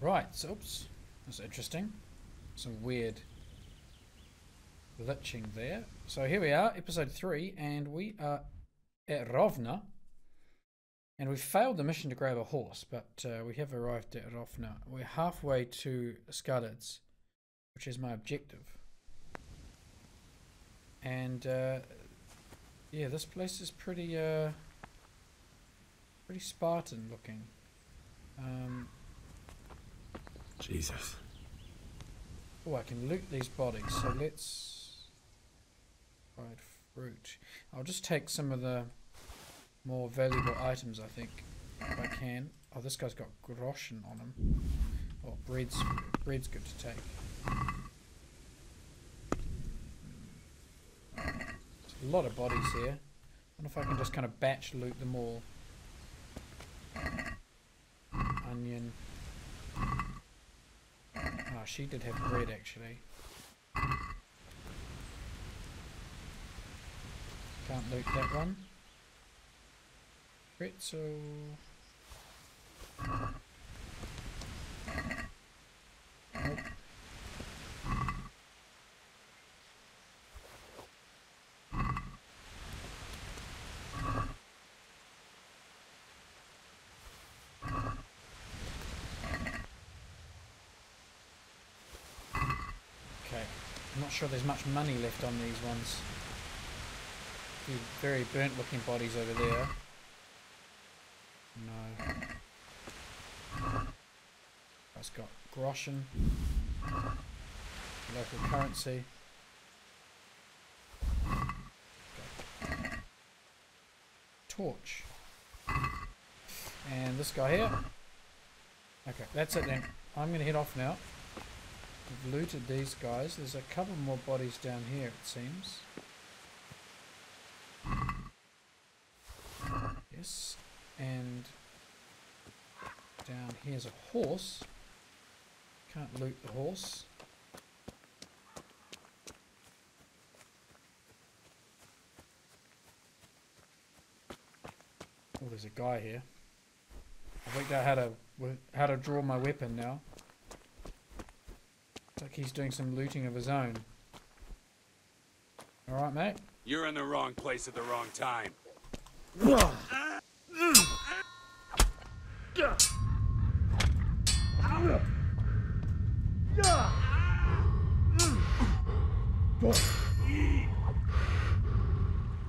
Right, so oops. That's interesting. Some weird glitching there. So here we are, episode 3, and we are at Rovna. And we failed the mission to grab a horse, but we have arrived at Rovna. We're halfway to Skadets, which is my objective. And yeah, this place is pretty pretty Spartan looking. Jesus. Oh, I can loot these bodies, so let's... Fried fruit. I'll just take some of the more valuable items, I think, if I can. Oh, this guy's got groschen on him. Oh, bread's good to take. There's a lot of bodies here. I wonder if I can just kind of batch loot them all. Onion. Oh, she did have bread, actually. Can't loot that one. Pretzel. Nope. Okay, I'm not sure there's much money left on these ones. A few very burnt looking bodies over there. No. That's got groschen. Local currency. Okay. Torch. And this guy here. Okay, that's it then. I'm going to head off now. We've looted these guys. There's a couple more bodies down here, it seems. Yes. And down here's a horse. Can't loot the horse. Oh, there's a guy here. I've worked out how to draw my weapon now. Looks like he's doing some looting of his own. Alright, mate? You're in the wrong place at the wrong time.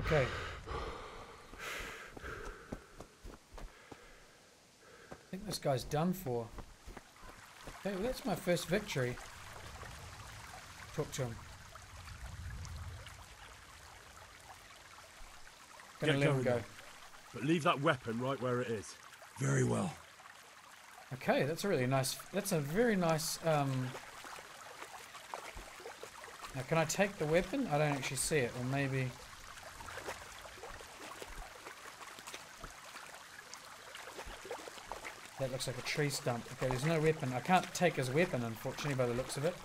Okay. I think this guy's done for. Okay, well that's my first victory. Talk to him. Gonna let him go. But leave that weapon right where it is. Very well. Okay, that's a really nice. That's a very nice. Now, can I take the weapon? I don't actually see it, or maybe. That looks like a tree stump. Okay, there's no weapon. I can't take his weapon, unfortunately, by the looks of it.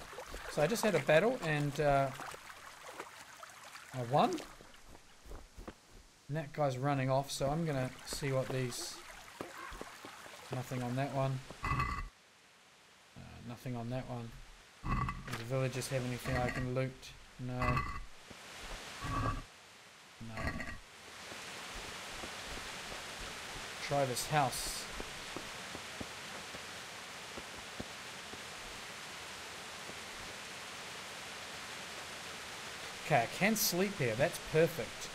So I just had a battle, and I won. And that guy's running off, so I'm gonna see what these. Nothing on that one. Nothing on that one. Does the villagers have anything I can loot? No. No. Try this house. Okay, I can sleep here. That's perfect.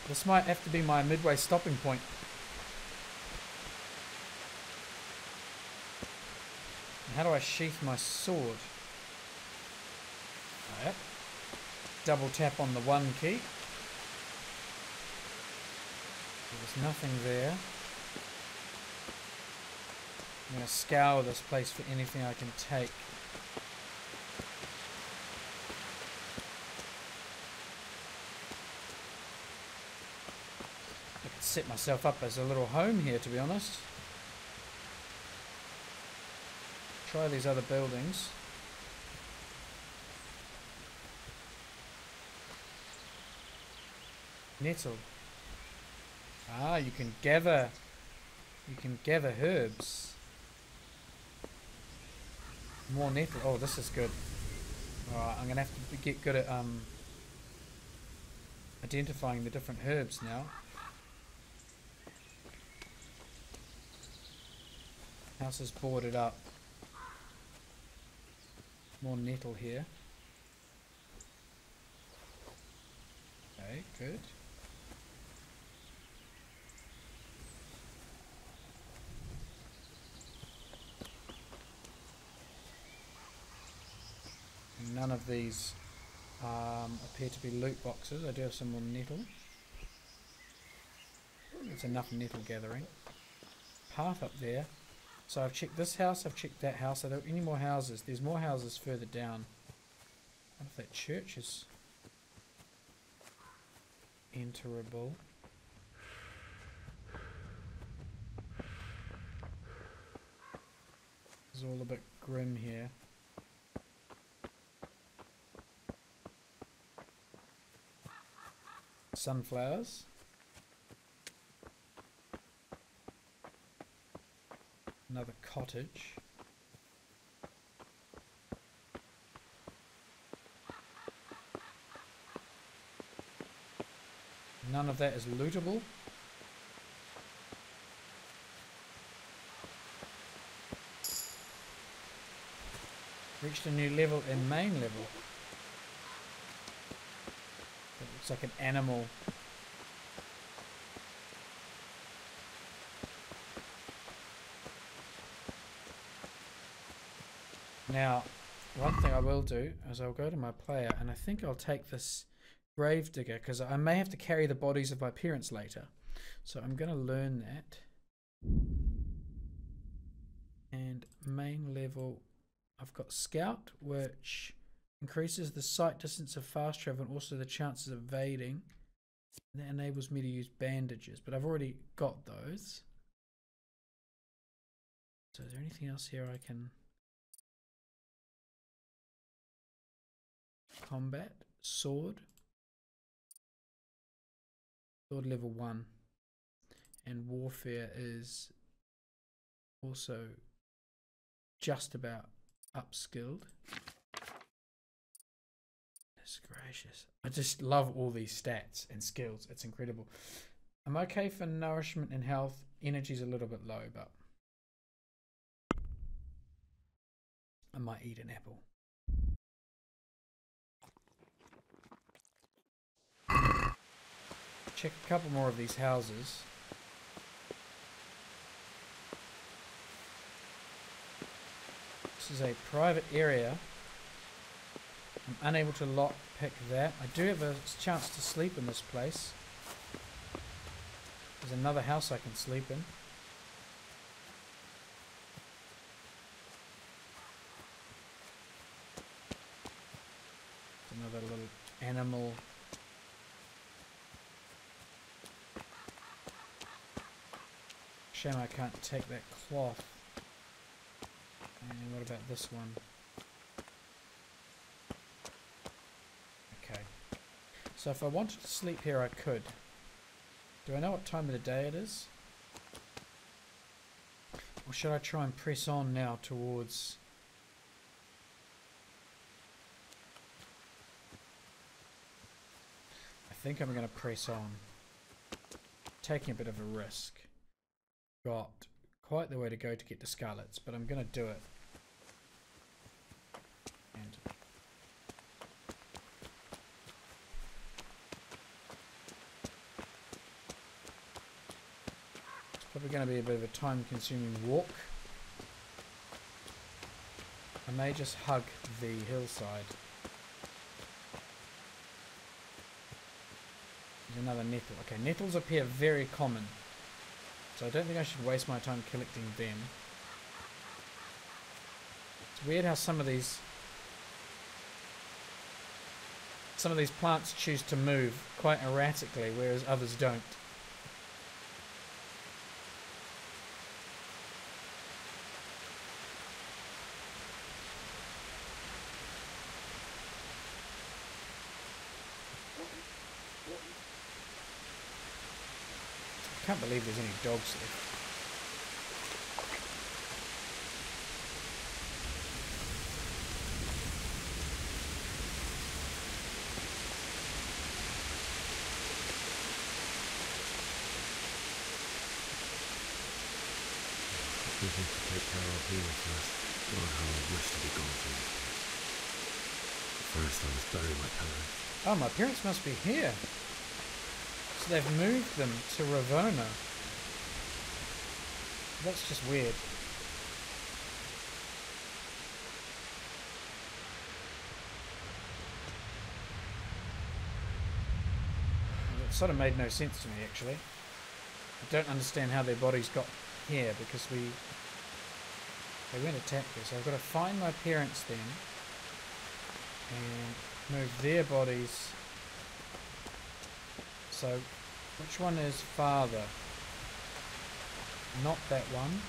This might have to be my midway stopping point. How do I sheath my sword? Yep. Double tap on the 1 key. There's nothing there. I'm going to scour this place for anything I can take. I could set myself up as a little home here, to be honest. Try these other buildings. Nettle. Ah, you can gather herbs. More nettle. Oh, this is good. Alright, I'm gonna have to get good at identifying the different herbs now. House is boarded up. More nettle here. Okay, good. None of these appear to be loot boxes. I do have some more nettle. There's enough nettle gathering. Path up there. So I've checked this house, I've checked that house. Are there any more houses? There's more houses further down. I wonder if that church is enterable. It's all a bit grim here. Sunflowers. Another cottage. None of that is lootable. Reached a new level in main level. It looks like an animal. Now, one thing I will do is I'll go to my player and I think I'll take this grave digger because I may have to carry the bodies of my parents later. So I'm going to learn that. And main level, I've got scout, which increases the sight distance of fast travel and also the chances of evading. That enables me to use bandages, but I've already got those. So is there anything else here I can... Combat, sword level 1, and warfare is also just about upskilled. That's gracious. I just love all these stats and skills. It's incredible. I'm okay for nourishment and health. Energy's a little bit low, but I might eat an apple. Check a couple more of these houses. This is a private area. I'm unable to lock pick that. I do have a chance to sleep in this place. There's another house I can sleep in. Another little animal. Shame I can't take that cloth. And what about this one? Okay. So if I wanted to sleep here, I could. Do I know what time of the day it is? Or should I try and press on now towards... I think I'm going to press on. Taking a bit of a risk. Got quite the way to go to get to Scarlet's, but I'm going to do it. And it's probably going to be a bit of a time-consuming walk. I may just hug the hillside. There's another nettle. Okay, nettles appear very common. So I don't think I should waste my time collecting them. It's weird how some of these plants choose to move quite erratically, whereas others don't. I can't believe there's any dogs left. Something to take care of here first. God, how I wish to be gone from this place. First, I must bury my parents. Oh, my parents must be here. So they've moved them to Ravona. That's just weird. It sort of made no sense to me, actually. I don't understand how their bodies got here, because they weren't attacked here. So I've got to find my parents then and move their bodies. So which one is father? Not that one.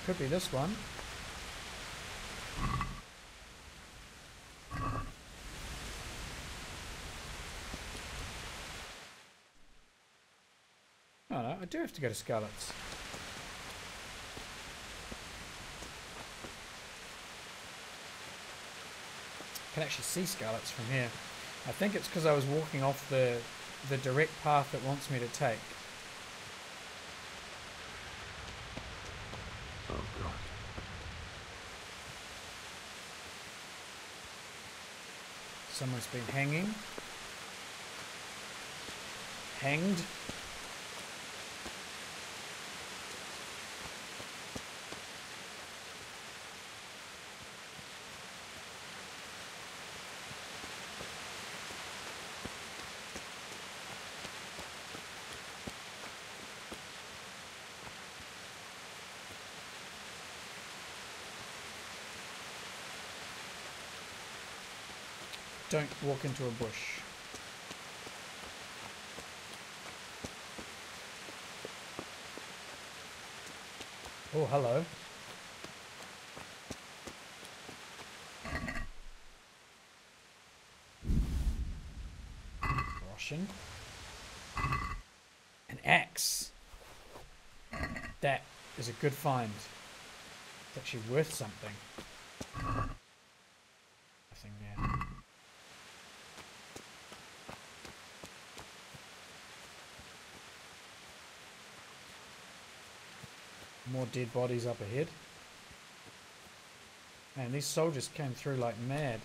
Could be this one. Oh no, I do have to go to Scarlet's. I can actually see Scarlet's from here. I think it's because I was walking off the direct path it wants me to take. Oh God. Someone's been hanging. Hanged. Don't walk into a bush. Oh, hello. Russian. An axe. That is a good find. It's actually worth something. Nothing there. More dead bodies up ahead. Man, these soldiers came through like mad.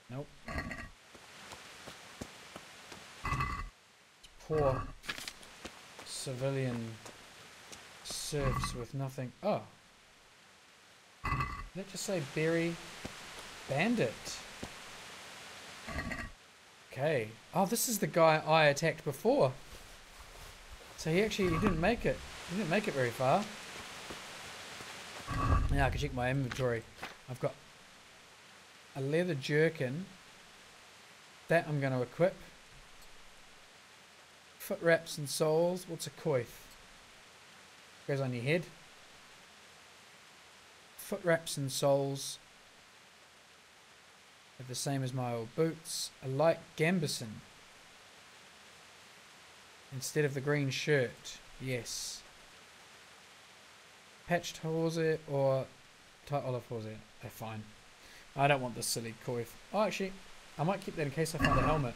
Nope. Poor civilian serfs with nothing. Oh. Did it just say bury bandit? Okay. Oh, this is the guy I attacked before. So he didn't make it. He didn't make it very far. Now I can check my inventory. I've got a leather jerkin. That I'm going to equip. Foot wraps and soles. What's a coif? Goes on your head. Foot wraps and soles are the same as my old boots. A light gambeson instead of the green shirt. Yes. Patched horse or tight olive horse. They're fine. I don't want this silly coif. Oh, actually, I might keep that in case I find a helmet.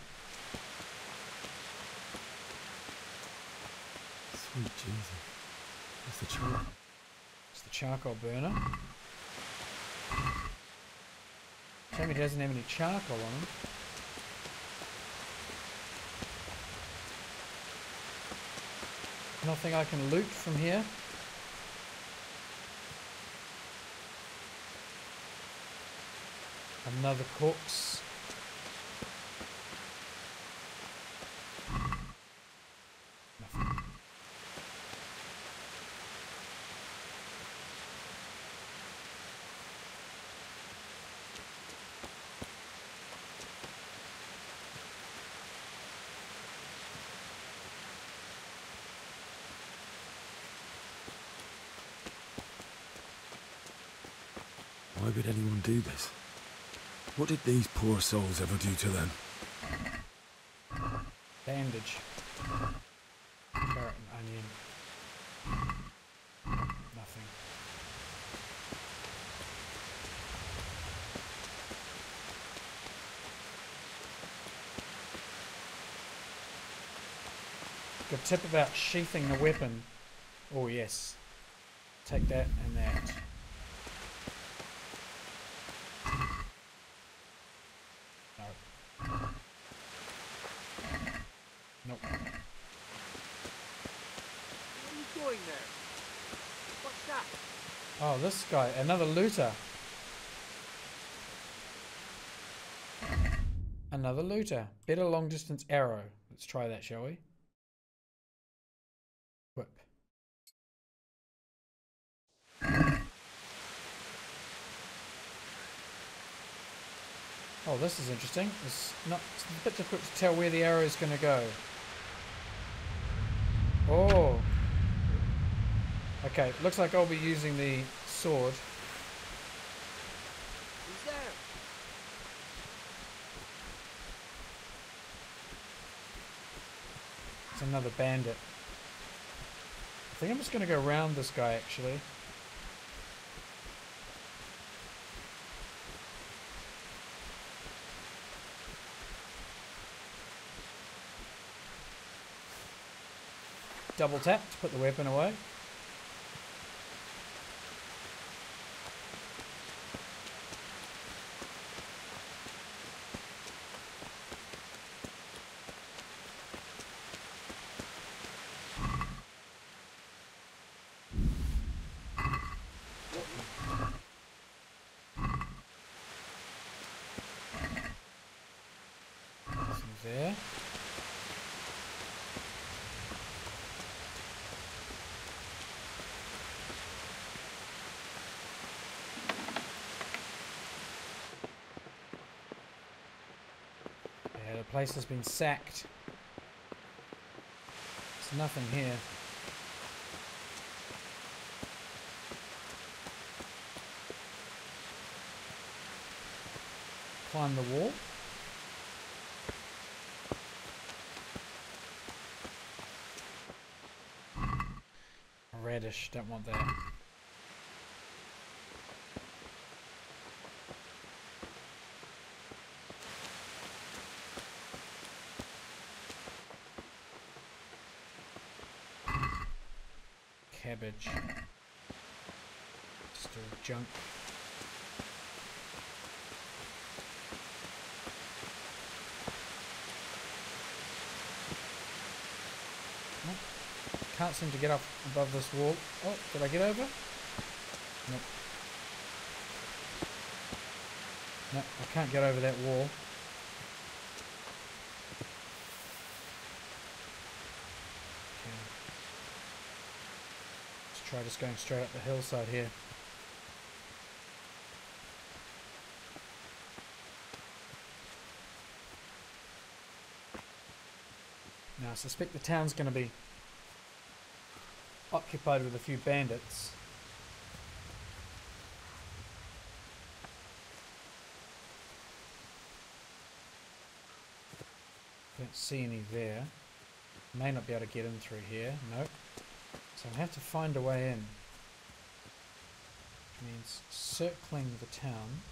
Sweet Jesus. What's the charcoal? It's the charcoal burner. Tell me he doesn't have any charcoal on him. Nothing I can loot from here. Another corpse. Nothing. Why would anyone do this? What did these poor souls ever do to them? Bandage. Carrot and onion. Nothing. The tip about sheathing the weapon. Oh yes. Take that and that. No. Nope. What are you doing there? What's that? Oh, this guy, another looter. Another looter. Better long distance arrow. Let's try that, shall we? Whip. Oh, this is interesting. It's a bit difficult to tell where the arrow is going to go. Oh. Okay, looks like I'll be using the sword. Who's there? It's another bandit. I think I'm just going to go around this guy actually. Double tap to put the weapon away. Nothing there. Yeah, the place has been sacked. There's nothing here. Climb the wall. Radish, don't want that. Cabbage. Still junk. Nope. Can't seem to get up above this wall. Oh, did I get over? Nope. No, I can't get over that wall. Okay. Let's try just going straight up the hillside here. Now I suspect the town's going to be occupied with a few bandits. Don't see any there. May not be able to get in through here. Nope. So I have to find a way in. Which means circling the town.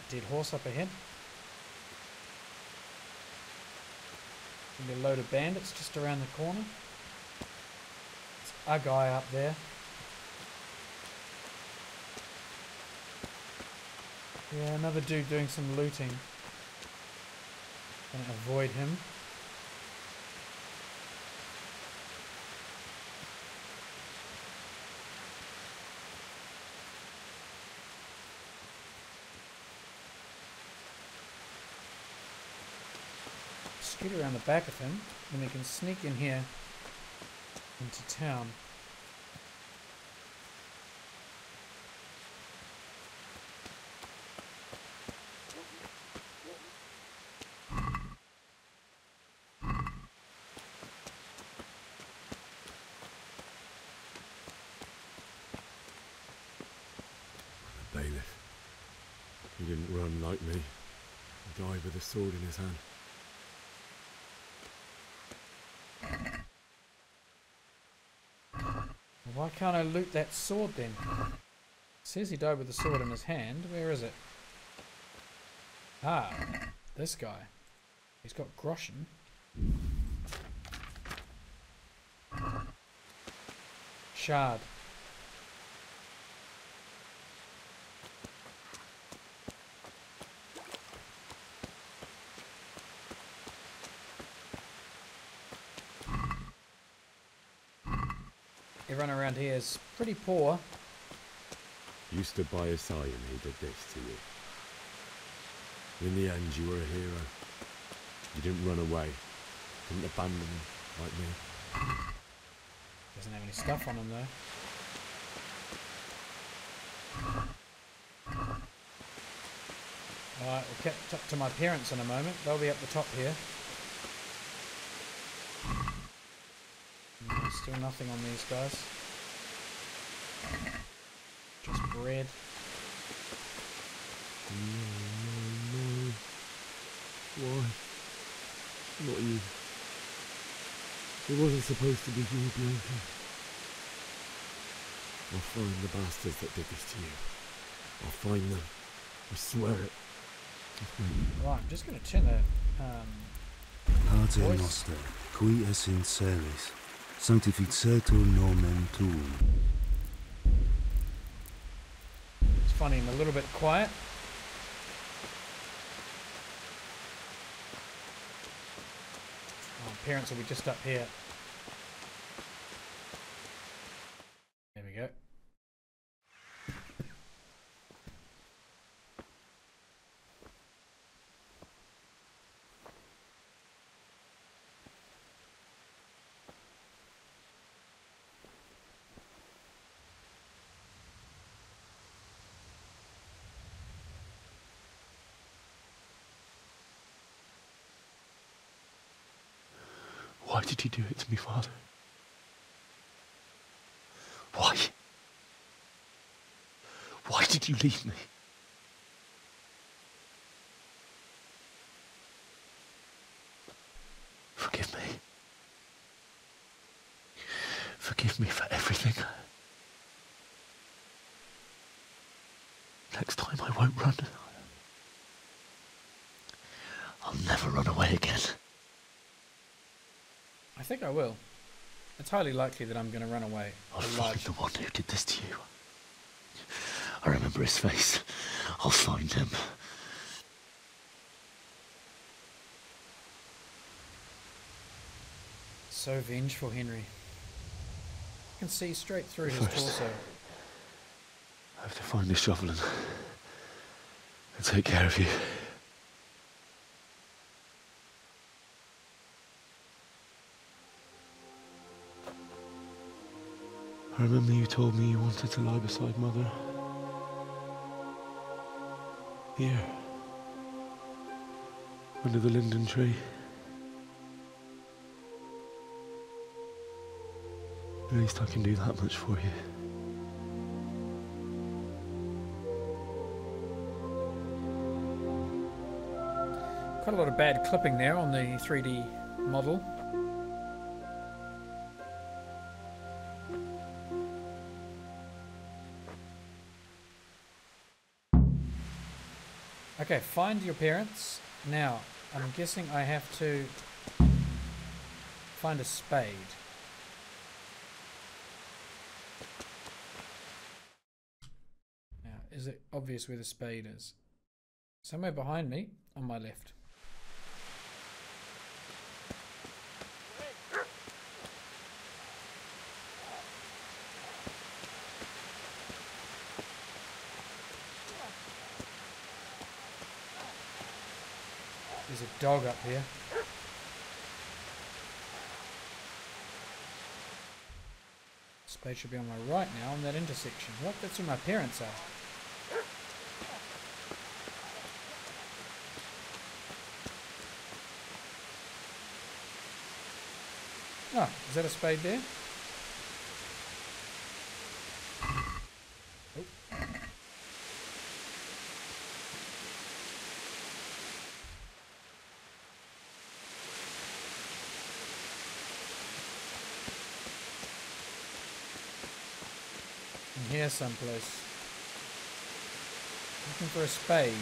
Dead horse up ahead. Maybe a load of bandits just around the corner. There's a guy up there. Yeah, another dude doing some looting. Gonna avoid him. Scoot around the back of him, and we can sneak in here into town. The bailiff. He didn't run like me. died with a sword in his hand. Why can't I loot that sword then? It says he died with a sword in his hand. Where is it? Ah, this guy. He's got groschen. Shard. Everyone around here is pretty poor. You stood by his side and he did this to you. In the end, you were a hero. You didn't run away. Didn't abandon him like me. Doesn't have any stuff on him though. Alright, we'll catch up to my parents in a moment. They'll be up the top here. Still nothing on these guys. Just bread. No. Why? Not you. It wasn't supposed to be you, Bianca. I'll find the bastards that did this to you. I'll find them. I swear it. Right, I'm just going to turn the Pater voice. noster, qui es in celis, sanctificetur nomen tuum. It's funny, I'm a little bit quiet. Oh, parents will be just up here. There we go. Why did you do it to me, Father? Why? Why did you leave me? Forgive me. Forgive me for everything. Next time I won't run. I'll never run away again. I think I will. It's highly likely that I'm going to run away. I'll find the one who did this to you. I remember his face. I'll find him. So vengeful, Henry. I can see straight through his First. torso. I have to find this shovel and take care of you. I remember you told me you wanted to lie beside Mother. Here. Under the linden tree. At least I can do that much for you. Quite a lot of bad clipping there on the 3D model. Okay, find your parents. Now, I'm guessing I have to find a spade. Now, is it obvious where the spade is? Somewhere behind me, on my left. There's a dog up here. Spade should be on my right now on that intersection. What? That's where my parents are. Oh, is that a spade there? Oh. In here someplace. Looking for a spade.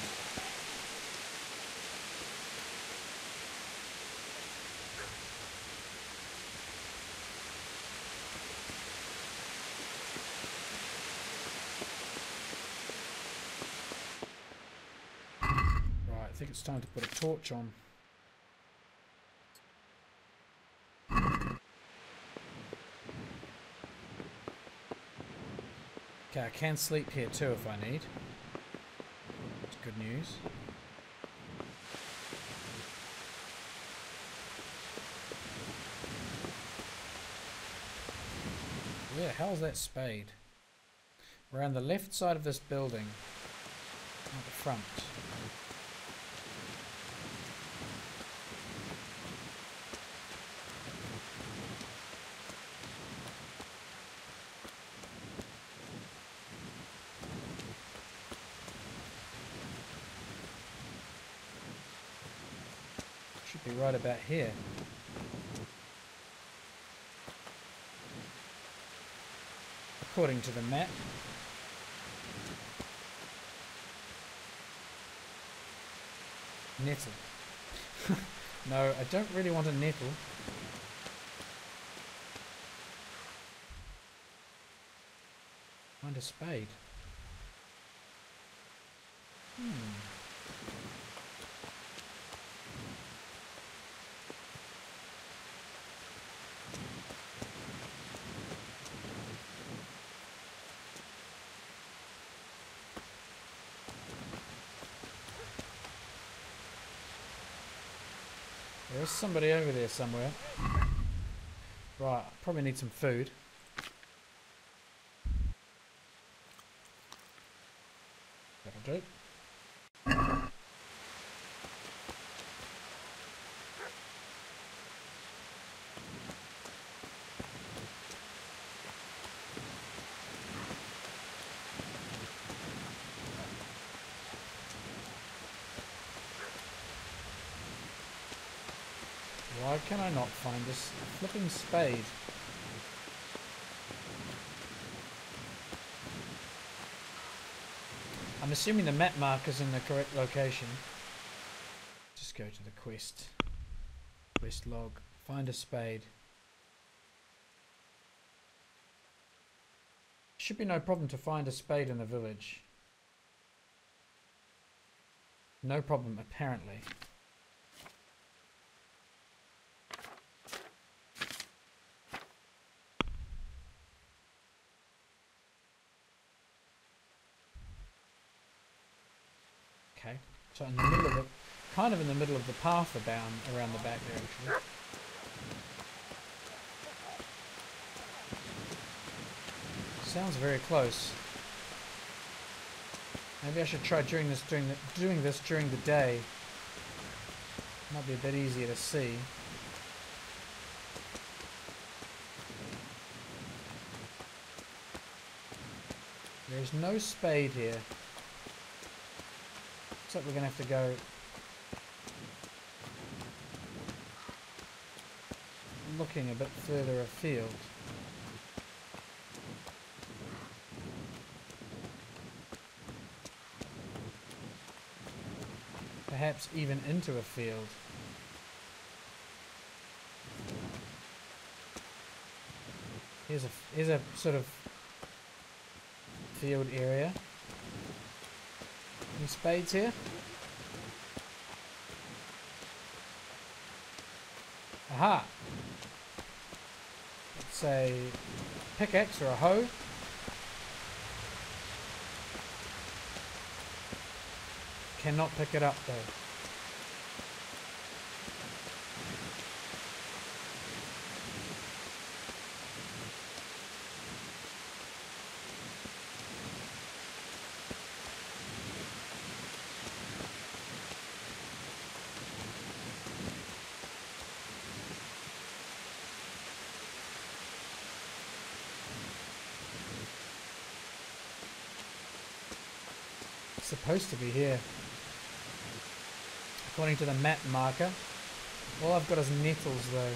Right, I think it's time to put a torch on. Okay, I can sleep here too if I need. That's good news. Where the hell's that spade? Around the left side of this building. Not the front. Should be right about here. According to the map. Nettle. No, I don't really want a nettle. Find a spade. There's somebody over there somewhere. Right, probably need some food. That'll do. Why can I not find this flipping spade? I'm assuming the map marker's in the correct location. Just go to the quest. Quest log. Find a spade. Should be no problem to find a spade in the village. No problem, apparently. Okay, so in the middle of the, kind of in the middle of the path around the back there actually. Sounds very close. Maybe I should try doing this during the day. Might be a bit easier to see. There's no spade here. Looks like we're going to have to go looking a bit further afield. Perhaps even into a field. Here's a sort of field area. Any spades here? Aha! It's a pickaxe or a hoe. Cannot pick it up though. It's supposed to be here. According to the map marker. All I've got is nettles though.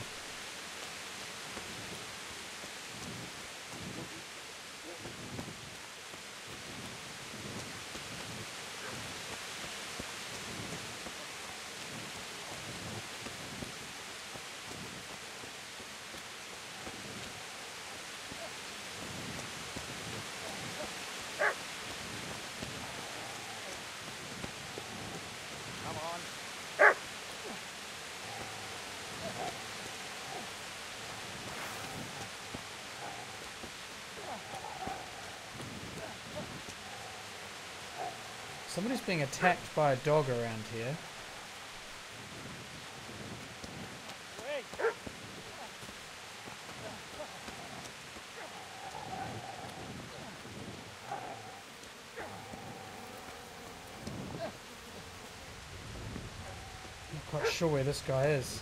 Somebody's being attacked by a dog around here. Not quite sure where this guy is.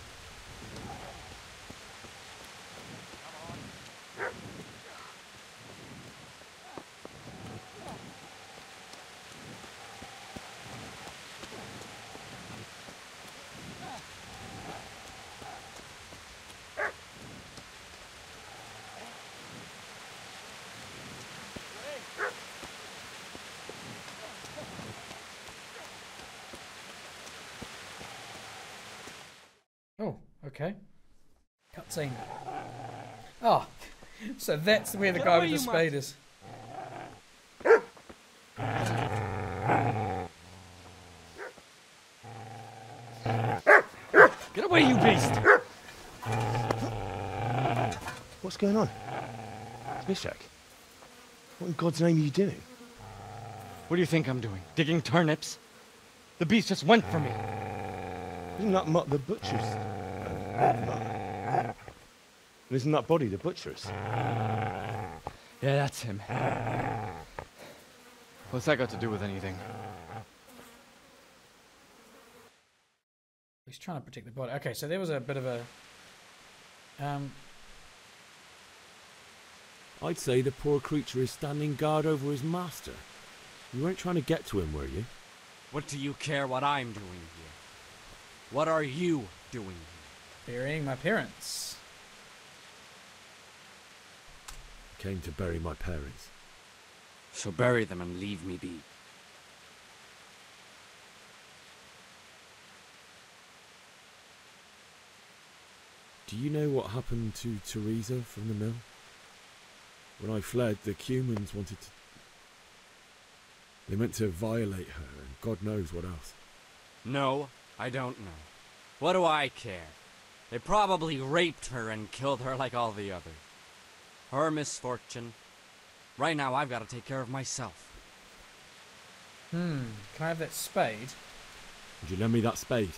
Oh, okay. Cutscene. Oh, so that's where the guy with the spade is. Get away, you beast! What's going on? It's Mishak. What in God's name are you doing? What do you think I'm doing? Digging turnips? The beast just went for me. Isn't that Mutt the butcher's? And isn't that body the butcher's? Yeah, that's him. What's that got to do with anything? He's trying to protect the body. Okay, so there was a bit of a... I'd say the poor creature is standing guard over his master. You weren't trying to get to him, were you? What do you care what I'm doing here? What are you doing here? burying my parents. Came to bury my parents. So bury them and leave me be. Do you know what happened to Teresa from the mill? When I fled, the humans wanted to... They meant to violate her, and God knows what else. No, I don't know. What do I care? They probably raped her and killed her like all the others. Her misfortune. Right now, I've got to take care of myself. Can I have that spade? Would you lend me that spade?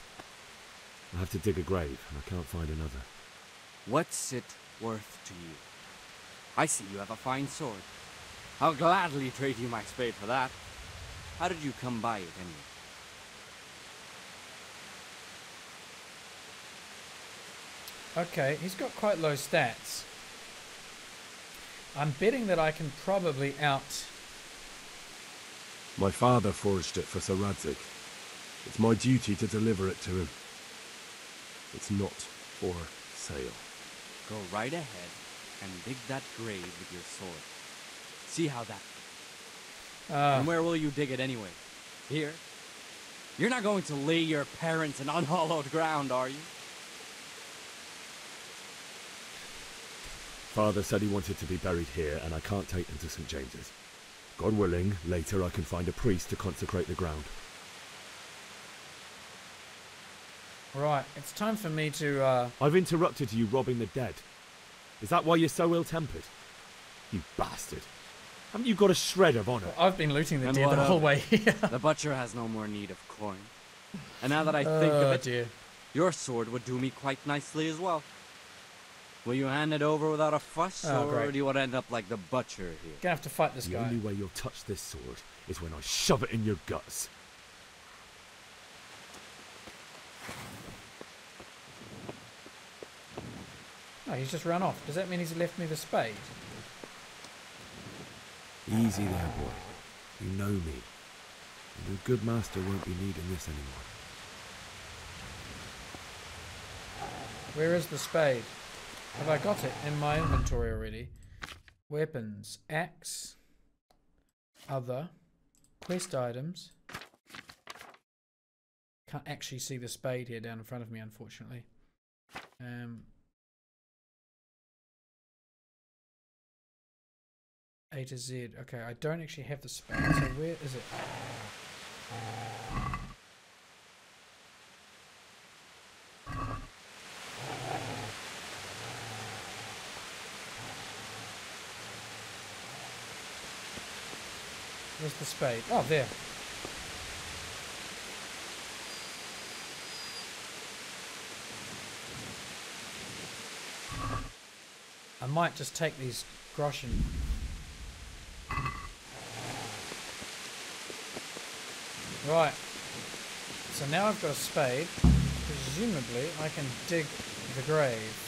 I have to dig a grave, and I can't find another. What's it worth to you? I see you have a fine sword. I'll gladly trade you my spade for that. How did you come by it, anyway? Okay, he's got quite low stats. I'm betting that I can probably out... My father forged it for Sir Radzig. It's my duty to deliver it to him. It's not for sale. Go right ahead and dig that grave with your sword. See how that... And where will you dig it anyway? Here? You're not going to lay your parents in unhallowed ground, are you? Father said he wanted to be buried here, and I can't take them to St. James's. God willing, later I can find a priest to consecrate the ground. Right, it's time for me to, I've interrupted you robbing the dead. Is that why you're so ill-tempered? You bastard. Haven't you got a shred of honour? I've been looting the And dead what the of whole it? way here. The butcher has no more need of coin. And now that I think of it, dear. your sword would do me quite nicely as well. Will you hand it over without a fuss, Oh, or great. do you want to end up like the butcher here? Gonna have to fight this The guy. only way you'll touch this sword is when I shove it in your guts. Oh, he's just run off. Does that mean he's left me the spade? Easy there, boy. You know me. And your good master won't be needing this anymore. Where is the spade? Have I got it in my inventory already? Weapons. Axe. Other. Quest items. Can't actually see the spade here down in front of me, unfortunately. A to Z. Okay, I don't actually have the spade, so where is it? Where's the spade? Oh, there. I might just take these groschen. Right. So now I've got a spade. Presumably I can dig the grave.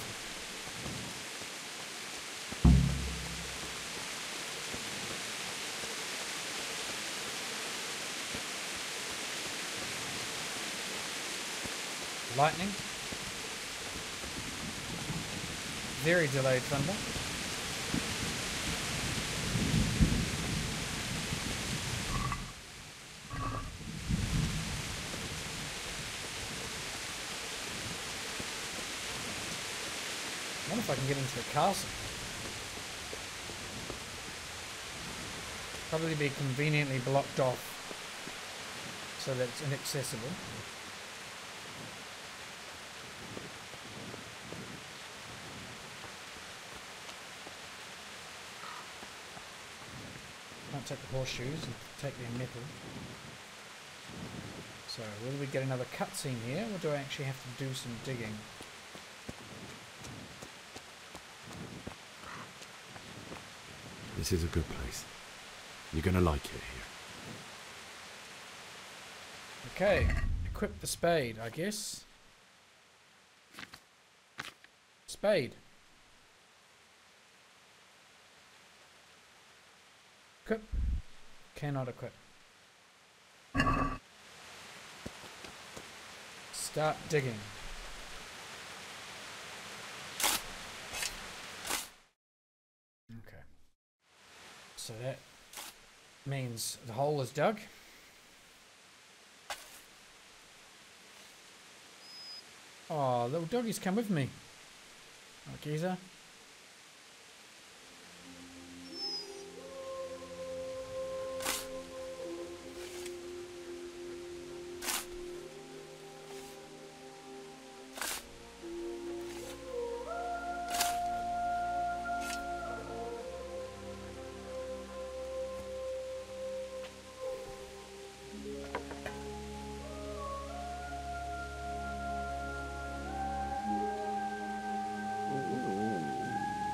Lightning. Very delayed thunder. I wonder if I can get into the castle. Probably be conveniently blocked off so that it's inaccessible. Can't take the horseshoes and take their metal. So, will we get another cutscene here, or do I actually have to do some digging? This is a good place. You're gonna like it here. Okay, equip the spade, I guess. Spade. Equip. Cannot equip. Start digging. Okay. So that means the hole is dug. Oh, little doggies come with me. Oh, geezer.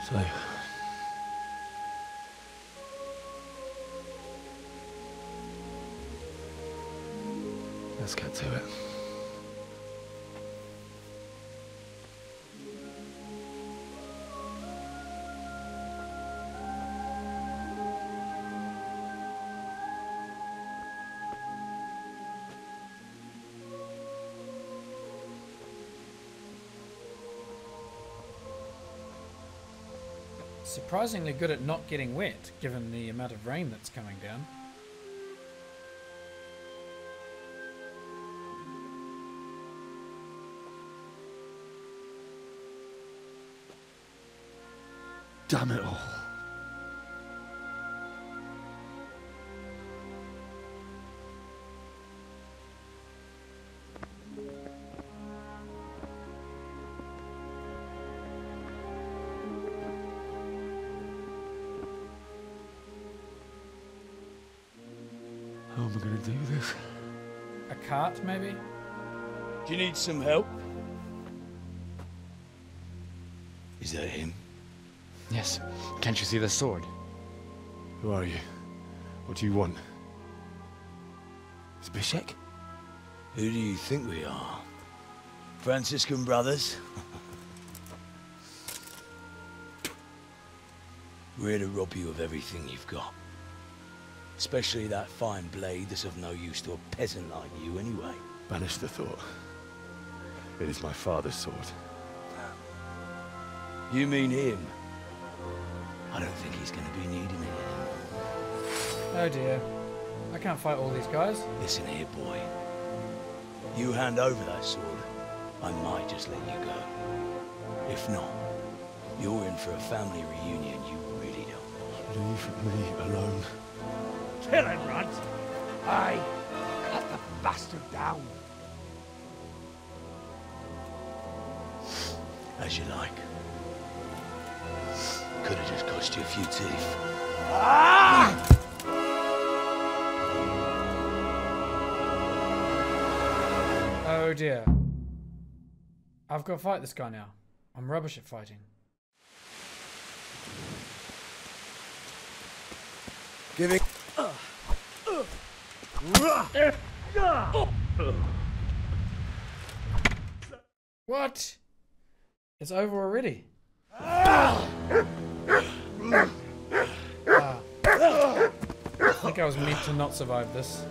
So, let's get to it. Surprisingly good at not getting wet, given the amount of rain that's coming down. Damn it all. How am I going to do this? A cart, maybe? Do you need some help? Is that him? Yes. Can't you see the sword? Who are you? What do you want? Zbyszek? Who do you think we are? Franciscan brothers? We're here to rob you of everything you've got. Especially that fine blade that's of no use to a peasant like you anyway. Banish the thought. It is my father's sword. You mean him? I don't think he's going to be needing it anymore. Oh dear. I can't fight all these guys. Listen here, boy. You hand over that sword, I might just let you go. If not, you're in for a family reunion you really don't want. Leave me alone. Kill him, Runt! Aye, cut the bastard down. As you like. Could have just cost you a few teeth. Ah! Oh dear. I've got to fight this guy now. I'm rubbish at fighting. Giving. What? It's over already. Ah. I think I was meant to not survive this.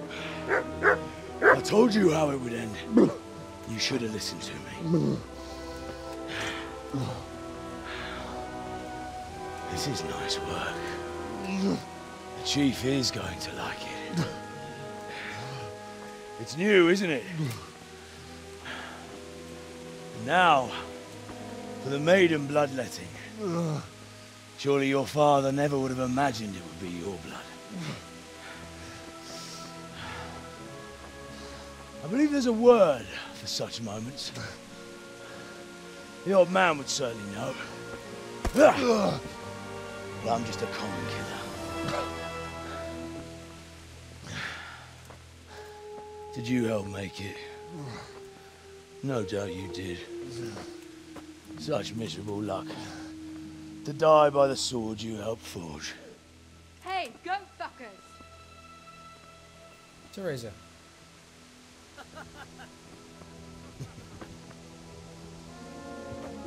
I told you how it would end. You should have listened to me. This is nice work. The Chief is going to like it. It's new, isn't it? Now, for the maiden bloodletting. Surely your father never would have imagined it would be your blood. I believe there's a word for such moments. The old man would certainly know. But I'm just a common killer. Did you help make it? No doubt you did. Such miserable luck. To die by the sword you helped forge. Hey, go fuckers! Teresa.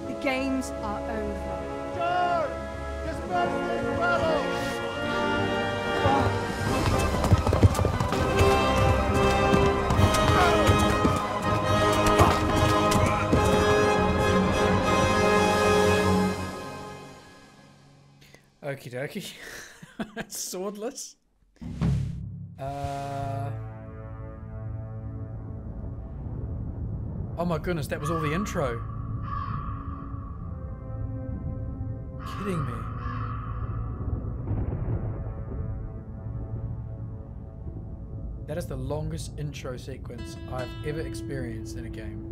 The games are over. Turn! Disperse this battle! Okie dokie. Swordless. Oh my goodness, that was all the intro. Kidding me. That is the longest intro sequence I've ever experienced in a game.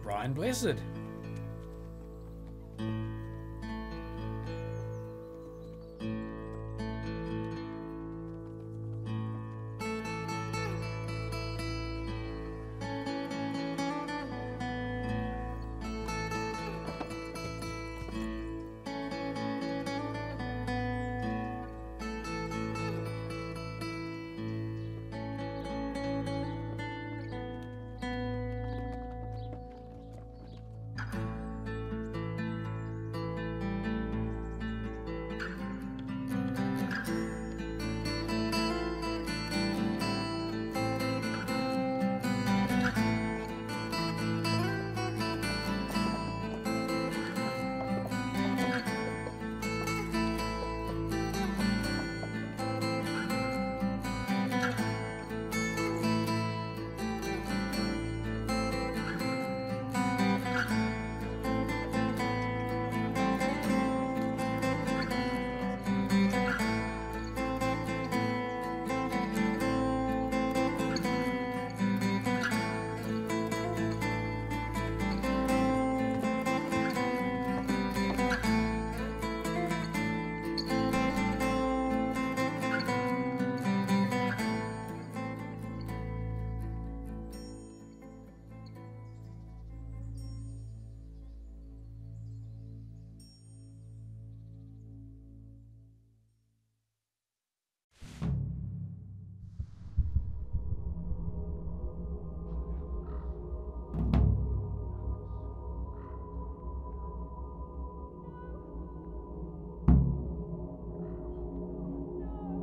Brian Blessed.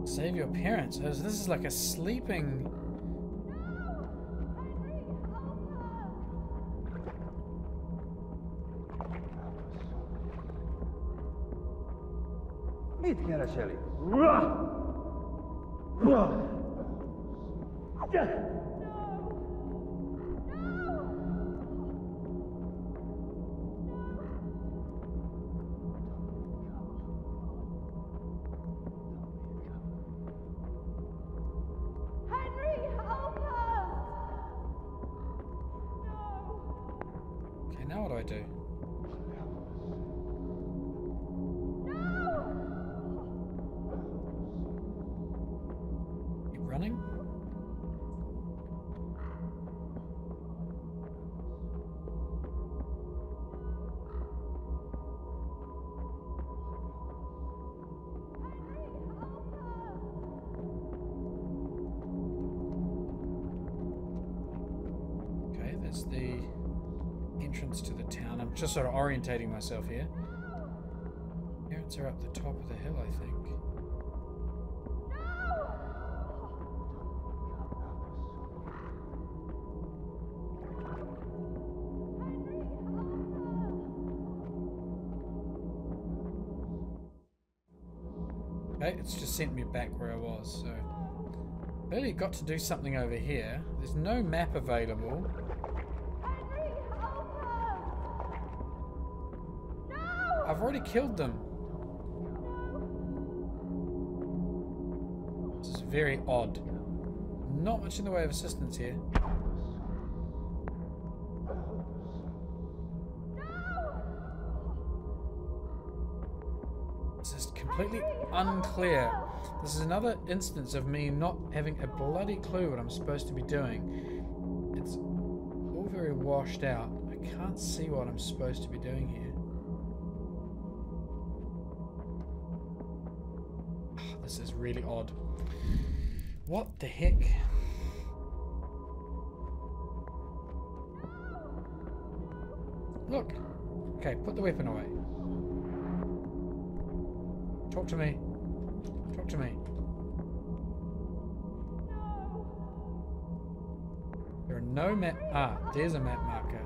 Save your parents. Oh, so this is like a sleeping... Mitkä Shelley? Okay, now what do I do? Keep running? Okay, there's the entrance to the town. I'm just sort of orientating myself here. Parents are up the top of the hill, I think. Okay, it's just sent me back where I was, so clearly got to do something over here. There's no map available. I've already killed them. This is very odd. Not much in the way of assistance here. This is completely unclear. This is another instance of me not having a bloody clue what I'm supposed to be doing. It's all very washed out. I can't see what I'm supposed to be doing here. This is really odd. What the heck? Look. Okay, put the weapon away. Talk to me. Talk to me. There are no map. Ah, there's a map marker.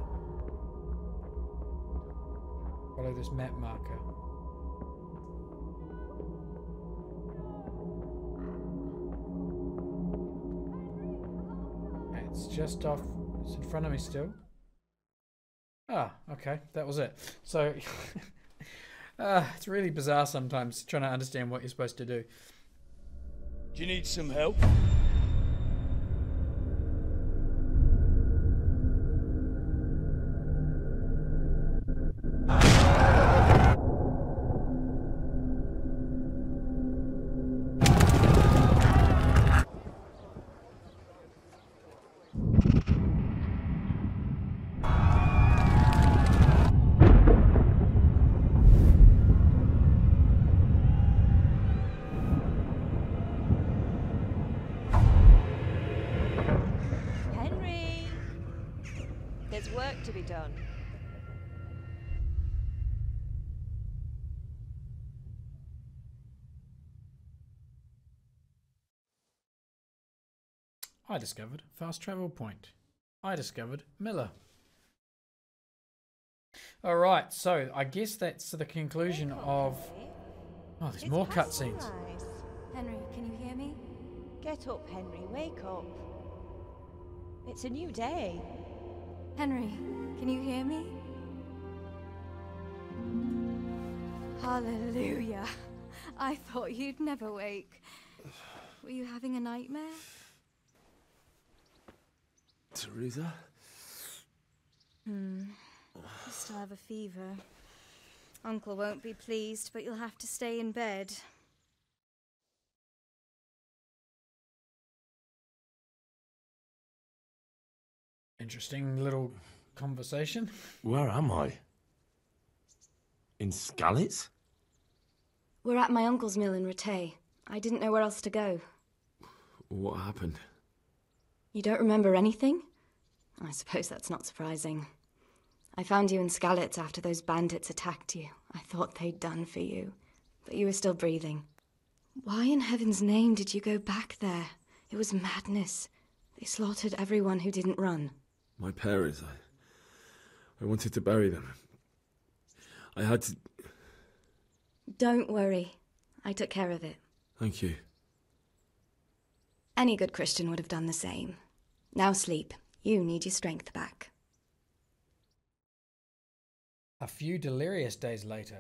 Follow this map marker. Okay, it's just off. It's in front of me still. Ah, okay, that was it. So, it's really bizarre sometimes trying to understand what you're supposed to do. Do you need some help? To be done. I discovered fast travel point. I discovered Miller. Alright, so I guess that's the conclusion of... Oh, there's more cutscenes. Henry, can you hear me? Get up, Henry, wake up. It's a new day. Henry, can you hear me? Hallelujah. I thought you'd never wake. Were you having a nightmare? Teresa? You still have a fever. Uncle won't be pleased, but you'll have to stay in bed. Interesting little conversation. Where am I? In Skalitz? We're at my uncle's mill in Rattay. I didn't know where else to go. What happened? You don't remember anything? I suppose that's not surprising. I found you in Skalitz after those bandits attacked you. I thought they'd done for you, but you were still breathing. Why in heaven's name did you go back there? It was madness. They slaughtered everyone who didn't run. My parents, I wanted to bury them. I had to... Don't worry. I took care of it. Thank you. Any good Christian would have done the same. Now sleep. You need your strength back. A few delirious days later.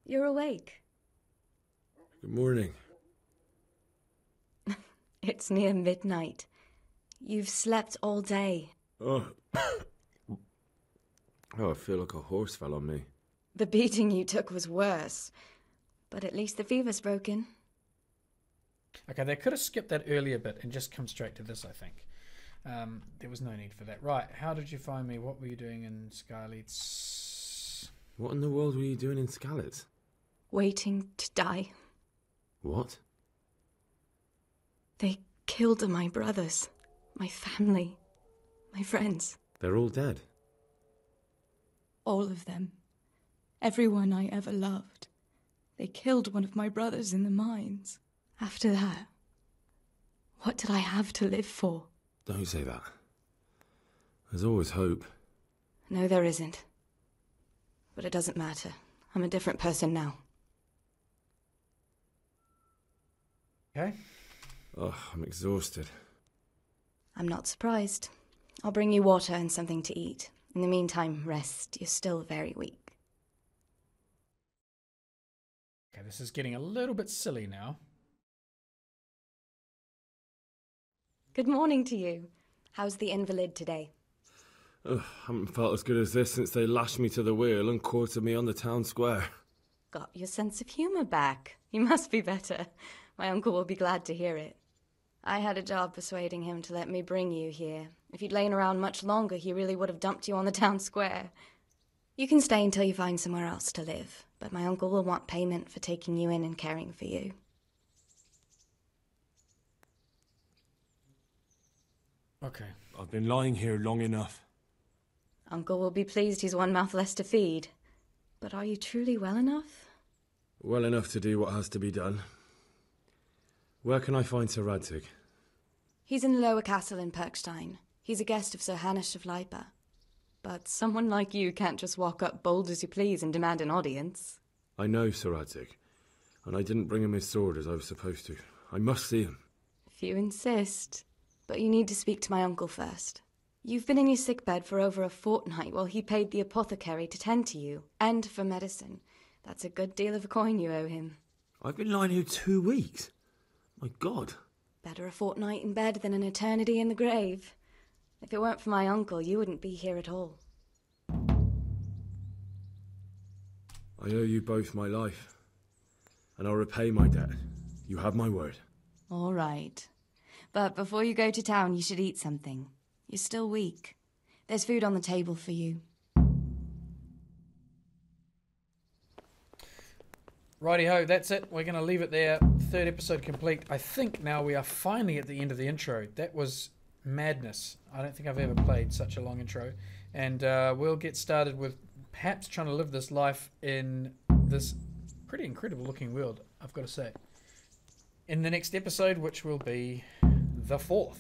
You're awake. Good morning. It's near midnight. You've slept all day. Oh. Oh, I feel like a horse fell on me. The beating you took was worse. But at least the fever's broken. Okay, they could have skipped that earlier bit and just come straight to this, I think. There was no need for that. Right, how did you find me? What were you doing in Scarlet's? What in the world were you doing in Scarlet? Waiting to die. What? They killed my brothers, my family, my friends. They're all dead? All of them. Everyone I ever loved. They killed one of my brothers in the mines. After that, what did I have to live for? Don't say that. There's always hope. No, there isn't. But it doesn't matter. I'm a different person now. Okay. Oh, I'm exhausted. I'm not surprised. I'll bring you water and something to eat. In the meantime, rest. You're still very weak. Okay, this is getting a little bit silly now. Good morning to you. How's the invalid today? Ugh, haven't felt as good as this since they lashed me to the wheel and quartered me on the town square. Got your sense of humour back. You must be better. My uncle will be glad to hear it. I had a job persuading him to let me bring you here. If you'd lain around much longer, he really would have dumped you on the town square. You can stay until you find somewhere else to live, but my uncle will want payment for taking you in and caring for you. Okay. I've been lying here long enough. Uncle will be pleased he's one mouth less to feed. But are you truly well enough? Well enough to do what has to be done. Where can I find Sir Radzig? He's in the lower castle in Perkstein. He's a guest of Sir Hanush of Leipa. But someone like you can't just walk up bold as you please and demand an audience. I know Sir Radzig, and I didn't bring him his sword as I was supposed to. I must see him. If you insist. But you need to speak to my uncle first. You've been in your sickbed for over a fortnight while he paid the apothecary to tend to you, and for medicine. That's a good deal of a coin you owe him. I've been lying here 2 weeks. My God. Better a fortnight in bed than an eternity in the grave. If it weren't for my uncle, you wouldn't be here at all. I owe you both my life, and I'll repay my debt. You have my word. All right. But before you go to town, you should eat something. You're still weak. There's food on the table for you. Righty-ho, that's it. We're going to leave it there. 3rd episode complete. I think now we are finally at the end of the intro. That was madness. I don't think I've ever played such a long intro. And we'll get started with perhaps trying to live this life in this pretty incredible looking world, I've got to say. In the next episode, which will be the 4th.